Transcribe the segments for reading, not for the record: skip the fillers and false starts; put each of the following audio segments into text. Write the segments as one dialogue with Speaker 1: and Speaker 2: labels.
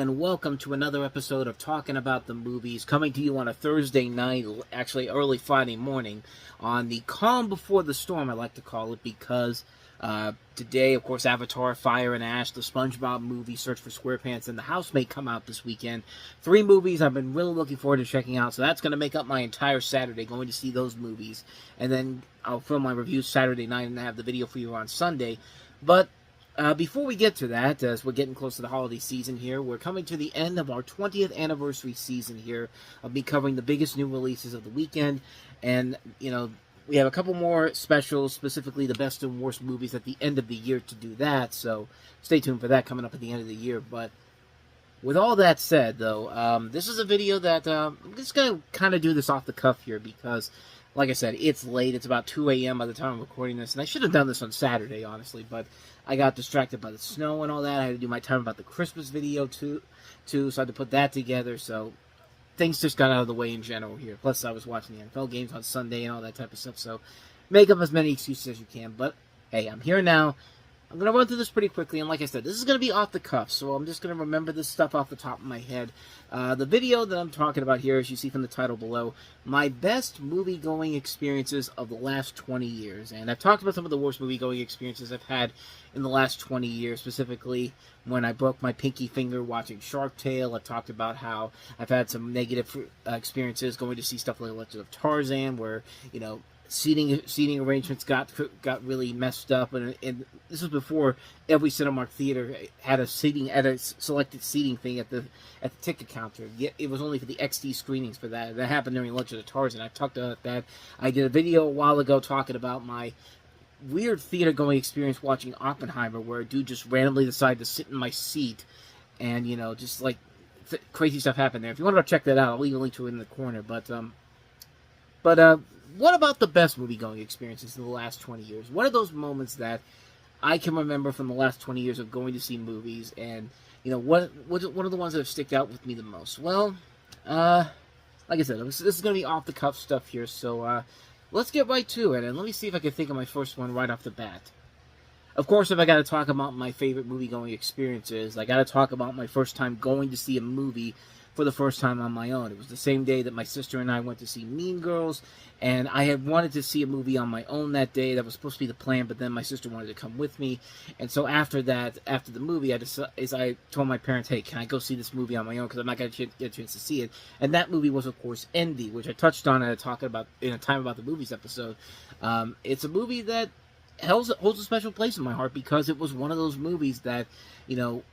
Speaker 1: and welcome to another episode of Talking About the Movies, coming to you on a Thursday night, actually early Friday morning, on the calm before the storm, I like to call it, because today, of course, Avatar, Fire and Ash, the SpongeBob movie, Search for SquarePants, and The Housemaid come out this weekend. 3 movies I've been really looking forward to checking out, so that's going to make up my entire Saturday, going to see those movies. And then I'll film my reviews Saturday night and have the video for you on Sunday. But before we get to that, as we're getting close to the holiday season here, we're coming to the end of our 20th anniversary season here of me covering the biggest new releases of the weekend. And, you know, we have a couple more specials, specifically the best and worst movies at the end of the year to do that. So stay tuned for that coming up at the end of the year. But with all that said, though, this is a video that I'm just going to kind of do this off the cuff here because, like I said, it's late. It's about 2 a.m. by the time I'm recording this. And I should have done this on Saturday, honestly. But I got distracted by the snow and all that. I had to do my time about the Christmas video, too. So I had to put that together. So things just got out of the way in general here. Plus, I was watching the NFL games on Sunday and all that type of stuff. So make up as many excuses as you can. But, hey, I'm here now. I'm going to run through this pretty quickly, and like I said, this is going to be off the cuff, so I'm just going to remember this stuff off the top of my head. The video that I'm talking about here, as you see from the title below, my best movie-going experiences of the last 20 years. And I've talked about some of the worst movie-going experiences I've had in the last 20 years, specifically when I broke my pinky finger watching Shark Tale. I've talked about how I've had some negative experiences going to see stuff like Legend of Tarzan, where, you know, seating arrangements got really messed up, and this was before every Cinemark theater had a selected seating thing at the ticket counter. Yet it was only for the XD screenings for that. That happened during Legend of Tarzan. I talked about that. I did a video a while ago talking about my weird theater going experience watching Oppenheimer, where a dude just randomly decided to sit in my seat, and you know, just like crazy stuff happened there. If you want to check that out, I'll leave a link to it in the corner. But what about the best movie-going experiences in the last 20 years? What are those moments that I can remember from the last 20 years of going to see movies? And, you know, what are the ones that have sticked out with me the most? Well, like I said, this is going to be off-the-cuff stuff here, so let's get right to it. And let me see if I can think of my first one right off the bat. Of course, if I got to talk about my favorite movie-going experiences, I got to talk about my first time going to see a movie for the first time on my own. It was the same day that my sister and I went to see Mean Girls, and I had wanted to see a movie on my own that day. That was supposed to be the plan, but then my sister wanted to come with me, and so after the movie, I told my parents, hey, can I go see this movie on my own, because I'm not going to get a chance to see it, and that movie was, of course, Envy, which I touched on in a Time About the Movies episode. It's a movie that holds a special place in my heart, because it was one of those movies that, you know,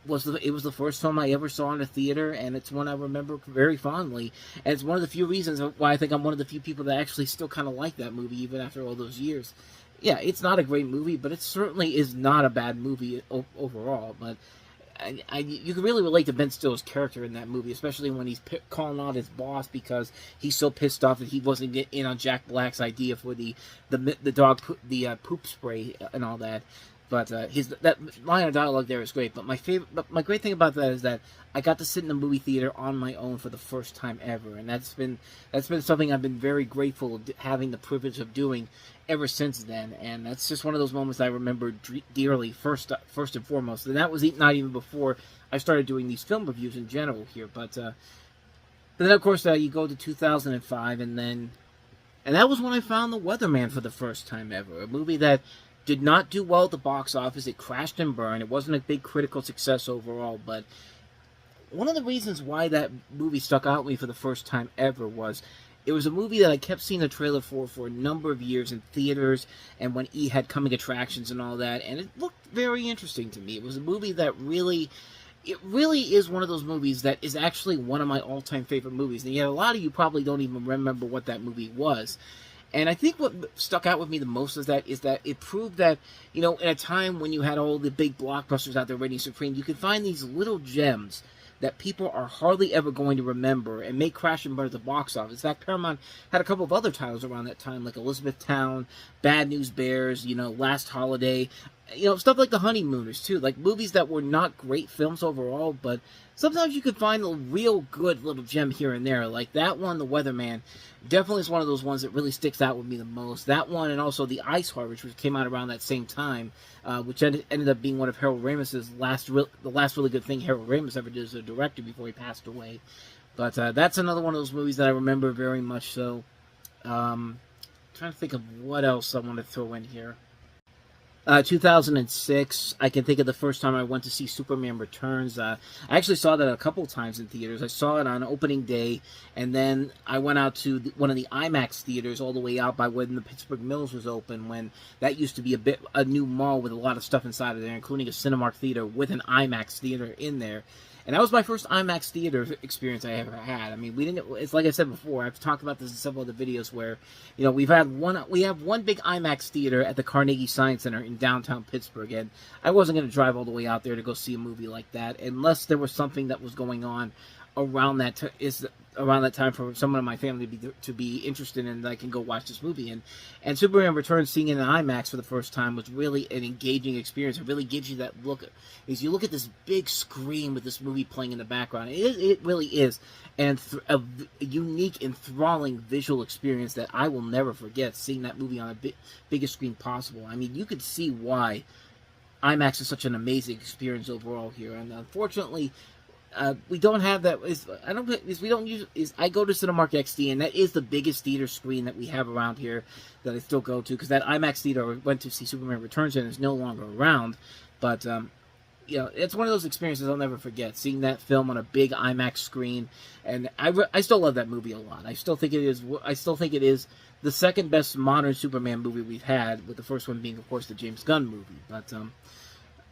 Speaker 1: it was the first film I ever saw in a theater, and it's one I remember very fondly. And it's one of the few reasons why I think I'm one of the few people that actually still kind of like that movie, even after all those years. Yeah, it's not a great movie, but it certainly is not a bad movie overall. But you can really relate to Ben Stiller's character in that movie, especially when he's calling out his boss because he's so pissed off that he wasn't getting in on Jack Black's idea for the poop spray and all that. But that line of dialogue there is great. But my great thing about that is that I got to sit in a movie theater on my own for the first time ever, and that's been something I've been very grateful having the privilege of doing ever since then. And that's just one of those moments I remember dearly, first and foremost. And that was not even before I started doing these film reviews in general here. But then of course you go to 2005, and that was when I found The Weatherman for the first time ever, a movie that did not do well at the box office. It crashed and burned. It wasn't a big critical success overall, but one of the reasons why that movie stuck out with me for the first time ever was it was a movie that I kept seeing the trailer for a number of years in theaters and when E had coming attractions and all that, and it looked very interesting to me. It was a movie that really is one of those movies that is actually one of my all-time favorite movies, and yet a lot of you probably don't even remember what that movie was. And I think what stuck out with me the most is that it proved that, you know, in a time when you had all the big blockbusters out there reigning supreme, you could find these little gems that people are hardly ever going to remember and may crash and burn at the box office. In fact, Paramount had a couple of other titles around that time, like Elizabethtown, Bad News Bears, you know, Last Holiday, stuff like The Honeymooners too, like movies that were not great films overall, but sometimes you could find a real good little gem here and there. Like that one, The Weatherman, definitely is one of those ones that really sticks out with me the most. That one, and also The Ice Harvest, which came out around that same time, which ended up being one of Harold Ramis's the last really good thing Harold Ramis ever did as a director before he passed away. But that's another one of those movies that I remember very much so. Trying to think of what else I want to throw in here. 2006, I can think of the first time I went to see Superman Returns. I actually saw that a couple times in theaters. I saw it on opening day, and then I went out to one of the IMAX theaters all the way out by when the Pittsburgh Mills was open, when that used to be a new mall with a lot of stuff inside of there, including a Cinemark theater with an IMAX theater in there. And that was my first IMAX theater experience I ever had. I mean, it's like I said before, I've talked about this in several other videos where, we have one big IMAX theater at the Carnegie Science Center in downtown Pittsburgh, and I wasn't going to drive all the way out there to go see a movie like that unless there was something that was going on around that time for someone in my family to be interested in, that I can go watch this movie. And Superman Returns, seeing it in IMAX for the first time, was really an engaging experience. It really gives you that look. As you look at this big screen with this movie playing in the background, it really is a unique, enthralling visual experience that I will never forget, seeing that movie on the biggest screen possible. I mean, you could see why IMAX is such an amazing experience overall here. And unfortunately, we don't have that. I go to Cinemark XD, and that is the biggest theater screen that we have around here that I still go to, because that IMAX theater I went to see Superman Returns in is no longer around. But it's one of those experiences I'll never forget, seeing that film on a big IMAX screen. And I still love that movie a lot. I still think it is the second best modern Superman movie we've had, with the first one being, of course, the James Gunn movie. But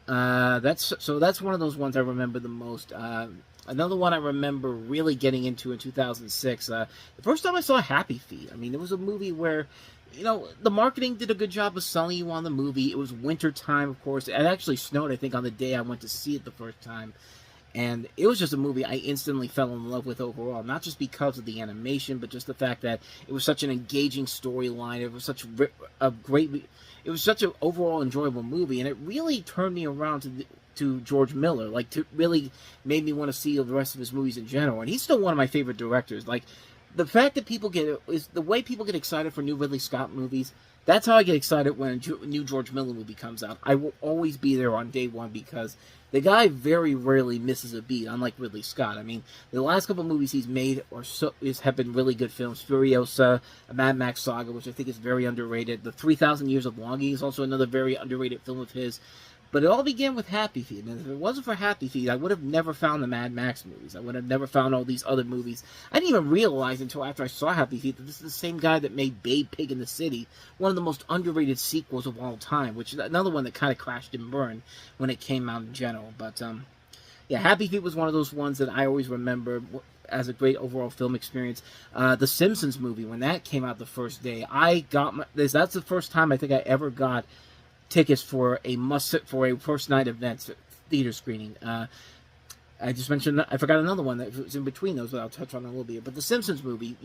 Speaker 1: that's one of those ones I remember the most. Another one I remember really getting into in 2006. The first time I saw Happy Feet. I mean, it was a movie where, the marketing did a good job of selling you on the movie. It was winter time, of course. It actually snowed, I think, on the day I went to see it the first time. And it was just a movie I instantly fell in love with overall. Not just because of the animation, but just the fact that it was such an engaging storyline. It was such it was such an overall enjoyable movie, and it really turned me around to George Miller. Like, to really made me want to see the rest of his movies in general. And he's still one of my favorite directors. Like, the fact that the way people get excited for new Ridley Scott movies. That's how I get excited when a new George Miller movie comes out. I will always be there on day one, because the guy very rarely misses a beat, unlike Ridley Scott. I mean, the last couple of movies he's made have been really good films. Furiosa, a Mad Max Saga, which I think is very underrated. The 3,000 Years of Longing is also another very underrated film of his. But it all began with Happy Feet, and if it wasn't for Happy Feet, I would have never found the Mad Max movies. I would have never found all these other movies. I didn't even realize until after I saw Happy Feet that this is the same guy that made Babe Pig in the City, one of the most underrated sequels of all time, which is another one that kind of crashed and burned when it came out in general. But, Happy Feet was one of those ones that I always remember as a great overall film experience. The Simpsons movie, when that came out the first day, that's the first time I think I ever got tickets for a first night event theater screening. I just mentioned, I forgot another one that was in between those, but I'll touch on it a little bit. But the Simpsons movie,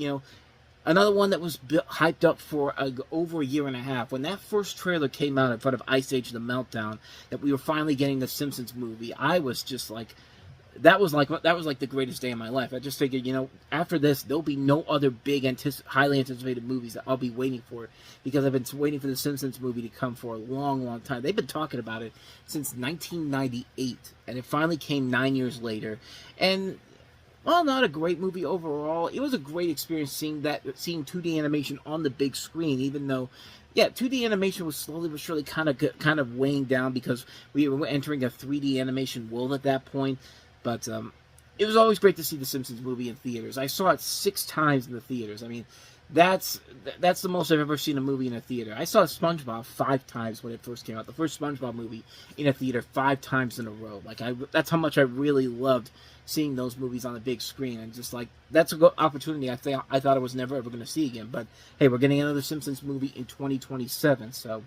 Speaker 1: another one that was hyped up for over a year and a half. When that first trailer came out in front of Ice Age: The Meltdown, that we were finally getting the Simpsons movie, I was just like, that was like the greatest day of my life. I just figured, after this, there'll be no other big, highly anticipated movies that I'll be waiting for, because I've been waiting for the Simpsons movie to come for a long, long time. They've been talking about it since 1998, and it finally came 9 years later. And while not a great movie overall, it was a great experience seeing 2D animation on the big screen, even though 2D animation was slowly but surely kind of weighing down, because we were entering a 3D animation world at that point. But it was always great to see the Simpsons movie in theaters. I saw it 6 times in the theaters. I mean, that's the most I've ever seen a movie in a theater. I saw SpongeBob 5 times when it first came out. The first SpongeBob movie in a theater 5 times in a row. Like, that's how much I really loved seeing those movies on the big screen. And just like, that's a good opportunity I thought I was never ever going to see again. But hey, we're getting another Simpsons movie in 2027. So,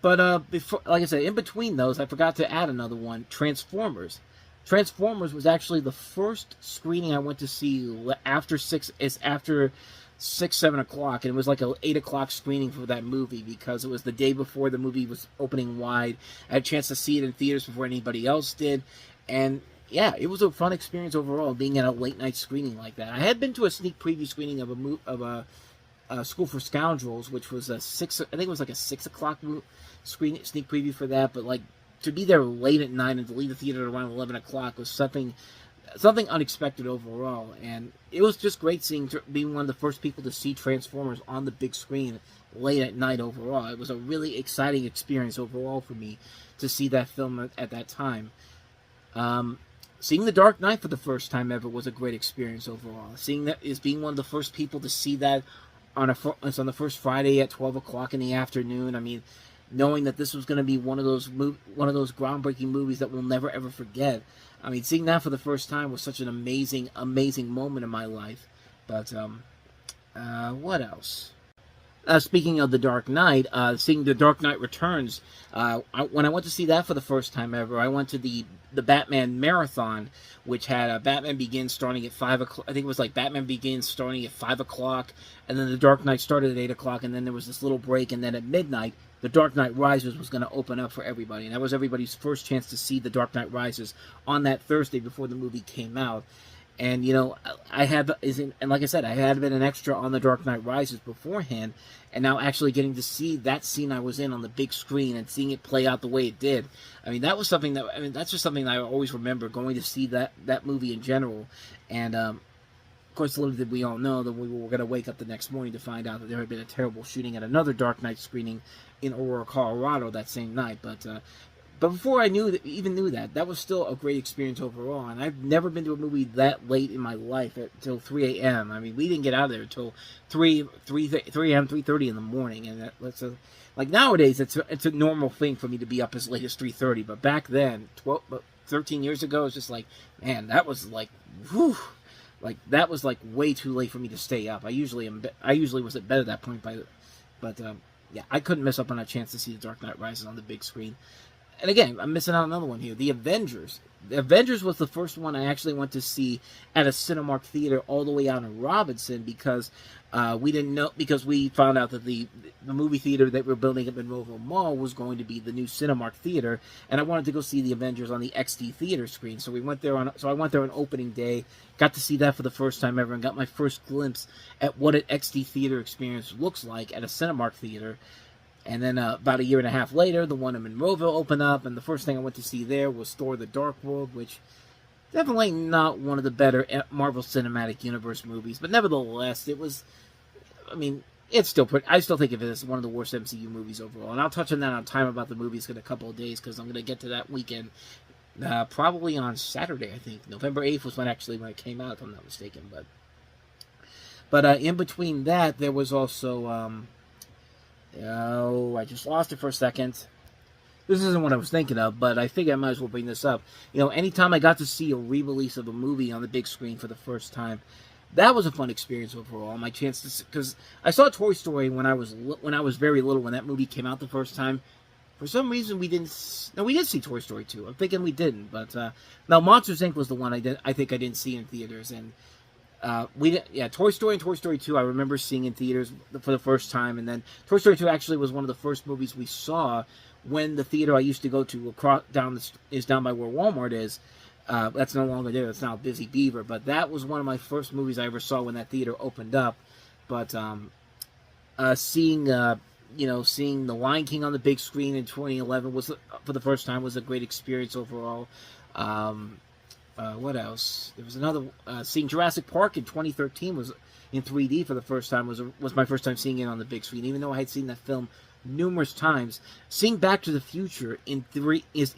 Speaker 1: but before, like I said, in between those, I forgot to add another one: Transformers. Transformers was actually the first screening I went to see after 6, 7 o'clock, and it was like a 8 o'clock screening for that movie because it was the day before the movie was opening wide. I had a chance to see it in theaters before anybody else did, and yeah, it was a fun experience overall being at a late night screening like that. I had been to a sneak preview screening of a School for Scoundrels, which was I think it was like a 6 o'clock sneak preview for that, but like to be there late at night and to leave the theater at around 11 o'clock was something unexpected overall, and it was just great being one of the first people to see Transformers on the big screen late at night overall. It was a really exciting experience overall for me to see that film at that time. Seeing The Dark Knight for the first time ever was a great experience overall. Seeing that is being one of the first people to see that on the first Friday at 12 o'clock in the afternoon. I mean, knowing that this was going to be one of those groundbreaking movies that we'll never ever forget. I mean, seeing that for the first time was such an amazing moment in my life. But what else? Speaking of The Dark Knight, seeing The Dark Knight Returns, when I went to see that for the first time ever, I went to the Batman Marathon, which had Batman Begins starting at 5 o'clock. I think it was like Batman Begins starting at 5 o'clock, and then The Dark Knight started at 8 o'clock, and then there was this little break, and then at midnight, The Dark Knight Rises was going to open up for everybody, and that was everybody's first chance to see The Dark Knight Rises on that Thursday before the movie came out. And, you know, and like I said, I had been an extra on The Dark Knight Rises beforehand, and now actually getting to see that scene I was in on the big screen and seeing it play out the way it did. I mean, that's just something that I always remember, going to see that movie in general. And, of course, little did we all know that we were going to wake up the next morning to find out that there had been a terrible shooting at another Dark Knight screening in Aurora, Colorado that same night. But before I knew that, that was still a great experience overall. And I've never been to a movie that late in my life until 3 a.m. I mean, we didn't get out of there until 3 a.m., 3:30 in the morning. And like nowadays, it's a normal thing for me to be up as late as 3:30. But back then, 13 years ago, it's just like, man, that was like, whew. Like, that was like way too late for me to stay up. I usually was at bed at that point, but yeah, I couldn't miss up on a chance to see The Dark Knight Rises on the big screen. And again, I'm missing out on another one here. The Avengers. The Avengers was the first one I actually went to see at a Cinemark theater all the way out in Robinson because we found out that the movie theater that we're building up in Monroeville Mall was going to be the new Cinemark theater, and I wanted to go see the Avengers on the XD theater screen. So I went there on opening day, got to see that for the first time ever, and got my first glimpse at what an XD theater experience looks like at a Cinemark theater. And then about a year and a half later, the one in Monroeville opened up, and the first thing I went to see there was Thor: The Dark World, which definitely not one of the better Marvel Cinematic Universe movies, but nevertheless, it was. I mean, it's still I still think of it as one of the worst MCU movies overall, and I'll touch on that on Time About the Movies in a couple of days because I'm going to get to that weekend, probably on Saturday. I think November 8th was when it came out, if I'm not mistaken. But in between that, there was also. Oh, I just lost it for a second. This isn't what I was thinking of, but I figure I might as well bring this up. You know, anytime I got to see a re-release of a movie on the big screen for the first time, that was a fun experience overall. My chance to, because I saw Toy Story when I was very little when that movie came out the first time. For some reason, we did see Toy Story 2. I'm thinking we didn't, but now Monsters Inc. was the one I think I didn't see in theaters, and. Toy Story and Toy Story 2 I remember seeing in theaters for the first time, and then Toy Story 2 actually was one of the first movies we saw when the theater I used to go to down by where Walmart is. That's no longer there. It's now Busy Beaver, but that was one of my first movies I ever saw when that theater opened up. But seeing The Lion King on the big screen in 2011 for the first time was a great experience overall. What else? There was another. Seeing Jurassic Park in 2013 was in 3D for the first time. Was my first time seeing it on the big screen, even though I had seen that film numerous times. Seeing Back to the Future in theaters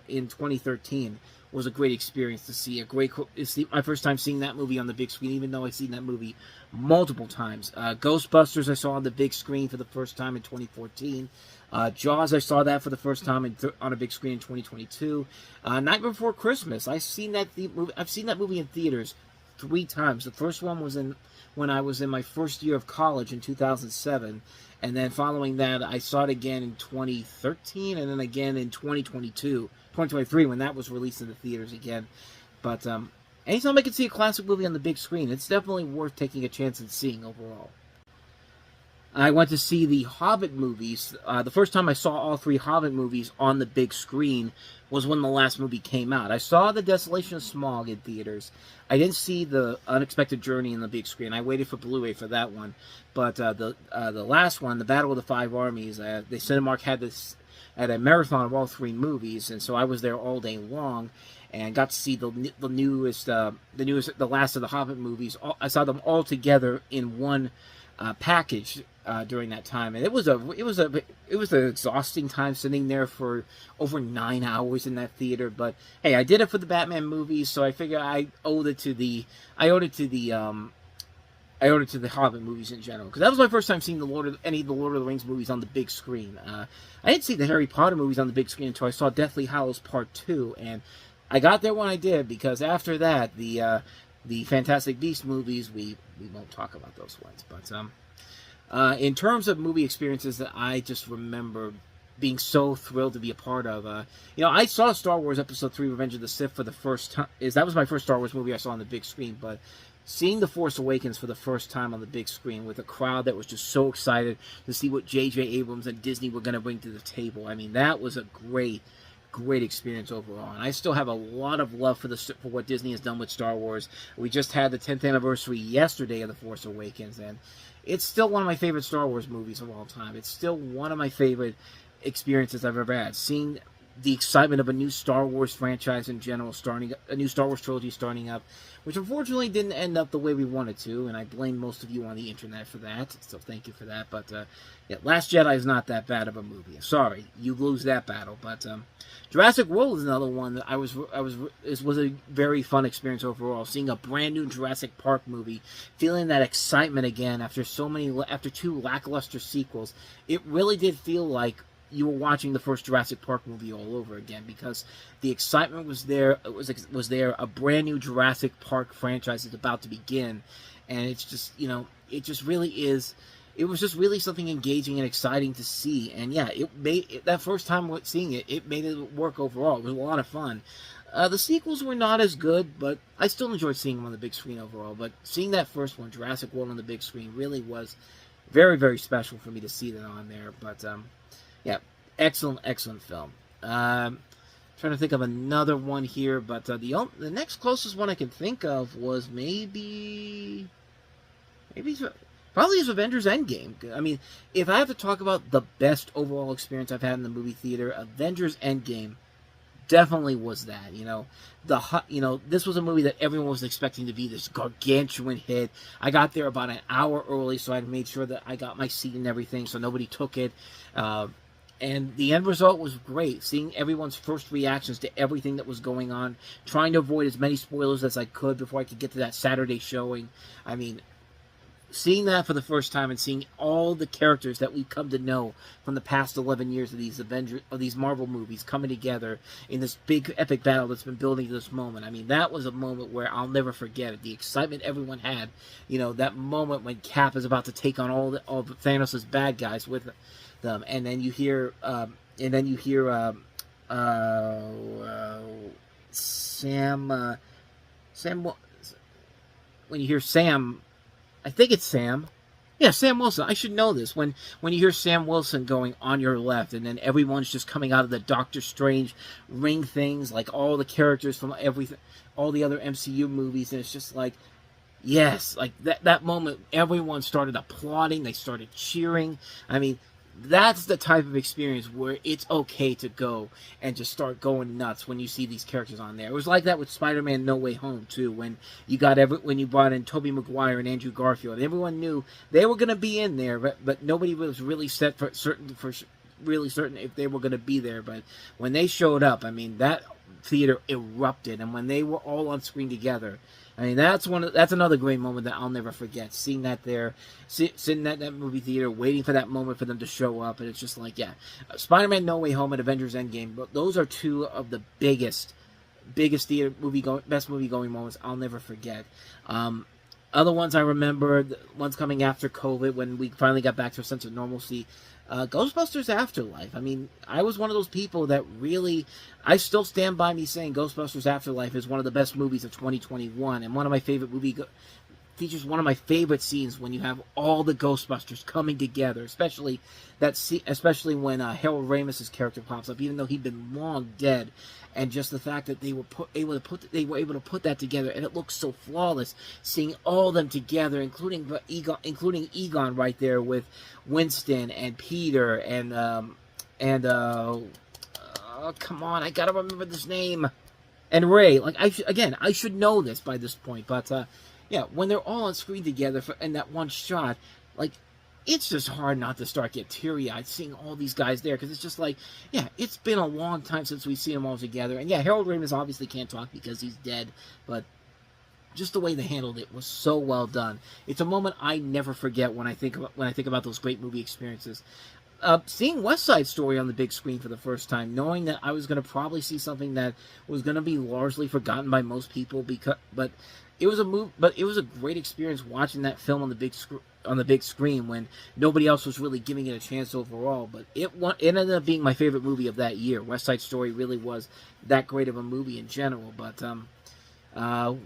Speaker 1: in 2013 was a great experience to see. My first time seeing that movie on the big screen, even though I've seen that movie multiple times. Ghostbusters I saw on the big screen for the first time in 2014. Jaws, I saw that for the first time on a big screen in 2022. Night Before Christmas, I've seen that movie in theaters 3 times. The first one was when I was in my first year of college in 2007, and then following that, I saw it again in 2013, and then again in 2023 when that was released in the theaters again. But anytime I can see a classic movie on the big screen, it's definitely worth taking a chance and seeing overall. I went to see the Hobbit movies. The first time I saw all 3 Hobbit movies on the big screen was when the last movie came out. I saw The Desolation of Smaug in theaters. I didn't see The Unexpected Journey in the big screen. I waited for Blu-ray for that one. But the last one, The Battle of the Five Armies, the Cinemark had a marathon of all 3 movies, and so I was there all day long and got to see the last of the Hobbit movies. I saw them all together in one package during that time, and it was an exhausting time sitting there for over 9 hours in that theater. But hey, I did it for the Batman movies, so I figure I owed it to the Hobbit movies in general, because that was my first time seeing any of the Lord of the Rings movies on the big screen. I didn't see the Harry Potter movies on the big screen until I saw Deathly Hallows Part 2, and I got there when I did, because after that, the Fantastic Beasts movies, we won't talk about those ones. But in terms of movie experiences that I just remember being so thrilled to be a part of, I saw Star Wars Episode 3 Revenge of the Sith for the first time. That was my first Star Wars movie I saw on the big screen, but seeing The Force Awakens for the first time on the big screen with a crowd that was just so excited to see what J.J. Abrams and Disney were going to bring to the table, I mean, that was a great experience overall. And I still have a lot of love for what Disney has done with Star Wars. We just had the 10th anniversary yesterday of The Force Awakens, and it's still one of my favorite Star Wars movies of all time. It's still one of my favorite experiences I've ever had. Seeing the excitement of a new Star Wars franchise in general, a new Star Wars trilogy starting up, which unfortunately didn't end up the way we wanted to, and I blame most of you on the internet for that, so thank you for that. But yeah, Last Jedi is not that bad of a movie. Sorry, you lose that battle. But Jurassic World is another one that was a very fun experience overall. Seeing a brand new Jurassic Park movie, feeling that excitement again after 2 lackluster sequels, it really did feel like you were watching the first Jurassic Park movie all over again, because the excitement was there. It was there. A brand new Jurassic Park franchise is about to begin, and it's just, it just really is. It was just really something engaging and exciting to see, and yeah, that first time seeing it, it made it work overall. It was a lot of fun. The sequels were not as good, but I still enjoyed seeing them on the big screen overall. But seeing that first one, Jurassic World, on the big screen really was very, very special for me to see that on there. But yeah, excellent film. Trying to think of another one here, but the next closest one I can think of was probably is Avengers Endgame. I mean, if I have to talk about the best overall experience I've had in the movie theater, Avengers Endgame definitely was that. This was a movie that everyone was expecting to be this gargantuan hit. I got there about an hour early, so I made sure that I got my seat and everything, so nobody took it. And the end result was great. Seeing everyone's first reactions to everything that was going on, trying to avoid as many spoilers as I could before I could get to that Saturday showing. I mean, seeing that for the first time and seeing all the characters that we've come to know from the past 11 years of these Marvel movies coming together in this big epic battle that's been building to this moment. I mean, that was a moment where I'll never forget it. The excitement everyone had, that moment when Cap is about to take on all the Thanos' bad guys with them, and then you hear Sam. When you hear Sam, I think it's Sam. Yeah, Sam Wilson. I should know this. When you hear Sam Wilson going on your left, and then everyone's just coming out of the Doctor Strange ring things, like all the characters from all the other MCU movies, and it's just like, yes, like that moment, everyone started applauding, they started cheering. I mean, that's the type of experience where it's okay to go and just start going nuts when you see these characters on there. It was like that with Spider-Man No Way Home too, when you brought in Tobey Maguire and Andrew Garfield. Everyone knew they were going to be in there, but nobody was really set for certain if they were going to be there. But when they showed up, I mean, that theater erupted, and when they were all on screen together, I mean, that's another great moment that I'll never forget. Seeing that there, sitting at that movie theater, waiting for that moment for them to show up, and it's just like, yeah, Spider-Man No Way Home and Avengers Endgame. But those are two of the biggest theater best movie going moments I'll never forget. Other ones I remember, the ones coming after COVID when we finally got back to a sense of normalcy. Ghostbusters Afterlife. I mean, I was one of those people that really, I still stand by me saying Ghostbusters Afterlife is one of the best movies of 2021, and one of my favorite features one of my favorite scenes when you have all the Ghostbusters coming together, especially especially when Harold Ramis's character pops up, even though he'd been long dead, and just the fact that they were able to put that together, and it looks so flawless. Seeing all of them together, including Egon right there with Winston and Peter and come on, I gotta remember this name, and Ray. Like I should know this by this point, but yeah, when they're all on screen together in that one shot, like, it's just hard not to start get teary-eyed seeing all these guys there, because it's just like, yeah, it's been a long time since we've seen them all together, and yeah, Harold Ramis obviously can't talk because he's dead, but just the way they handled it was so well done. It's a moment I never forget when I think about those great movie experiences. Seeing West Side Story on the big screen for the first time, knowing that I was going to probably see something that was going to be largely forgotten by most people, but it was a great experience watching that film on the big screen when nobody else was really giving it a chance overall. But it ended up being my favorite movie of that year. West Side Story really was that great of a movie in general. But trying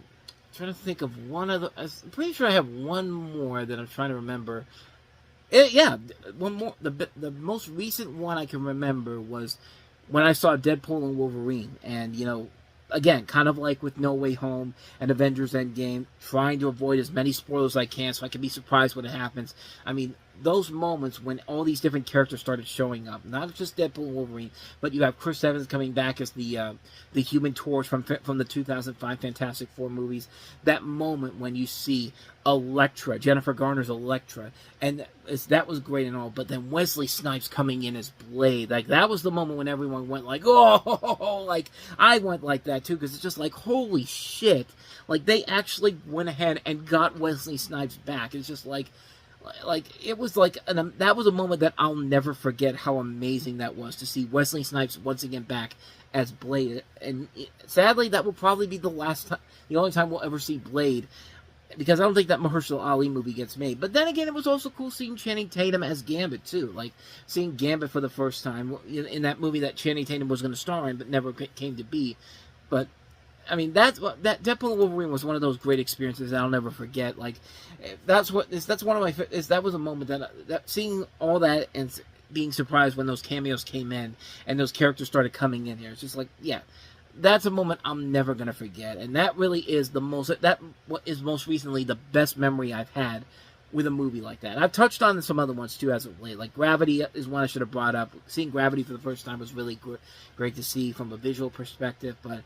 Speaker 1: to think of one of the. I'm pretty sure I have one more that I'm trying to remember. Yeah, one more. The most recent one I can remember was when I saw Deadpool and Wolverine, and again, kind of like with No Way Home and Avengers Endgame, trying to avoid as many spoilers as I can so I can be surprised when it happens. I mean, those moments when all these different characters started showing up, not just Deadpool and Wolverine, but you have Chris Evans coming back as the Human Torch from the 2005 Fantastic Four movies. That moment when you see Elektra, Jennifer Garner's Elektra, and that was great and all, but then Wesley Snipes coming in as Blade, like, that was the moment when everyone went like, oh, like, I went like that too, because it's just like, holy shit, like, they actually went ahead and got Wesley Snipes back. It's just like it was like that was a moment that I'll never forget, how amazing that was to see Wesley Snipes once again back as Blade. And sadly, that will probably be the only time we'll ever see Blade, because I don't think that Mahershala Ali movie gets made. But then again, it was also cool seeing Channing Tatum as Gambit too, like seeing Gambit for the first time in that movie that Channing Tatum was going to star in but never came to be. But I mean, that Deadpool and Wolverine was one of those great experiences that I'll never forget. Like, that was a moment that seeing all that and being surprised when those cameos came in and those characters started coming in here. It's just like, yeah, that's a moment I'm never gonna forget, and that really is most recently the best memory I've had with a movie like that. I've touched on some other ones too as of late. Like Gravity is one I should have brought up. Seeing Gravity for the first time was really great to see from a visual perspective, but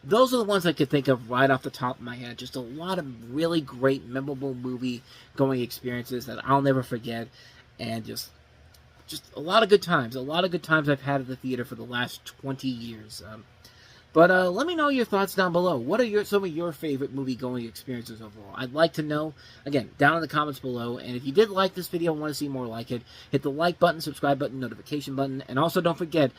Speaker 1: those are the ones I could think of right off the top of my head. Just a lot of really great, memorable movie-going experiences that I'll never forget, and just a lot of good times. A lot of good times I've had at the theater for the last 20 years. But let me know your thoughts down below. What are some of your favorite movie-going experiences overall? I'd like to know, again, down in the comments below. And if you did like this video and want to see more like it, hit the like button, subscribe button, notification button. And also don't forget,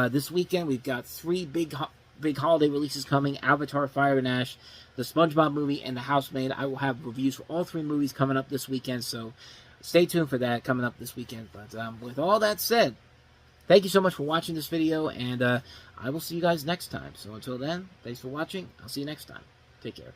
Speaker 1: this weekend we've got 3 big holiday releases coming: Avatar, Fire and Ash, the SpongeBob movie, and The Housemaid. I will have reviews for all 3 movies coming up this weekend, so stay tuned for that coming up this weekend. But with all that said, thank you so much for watching this video, and I will see you guys next time. So until then, thanks for watching. I'll see you next time. Take care.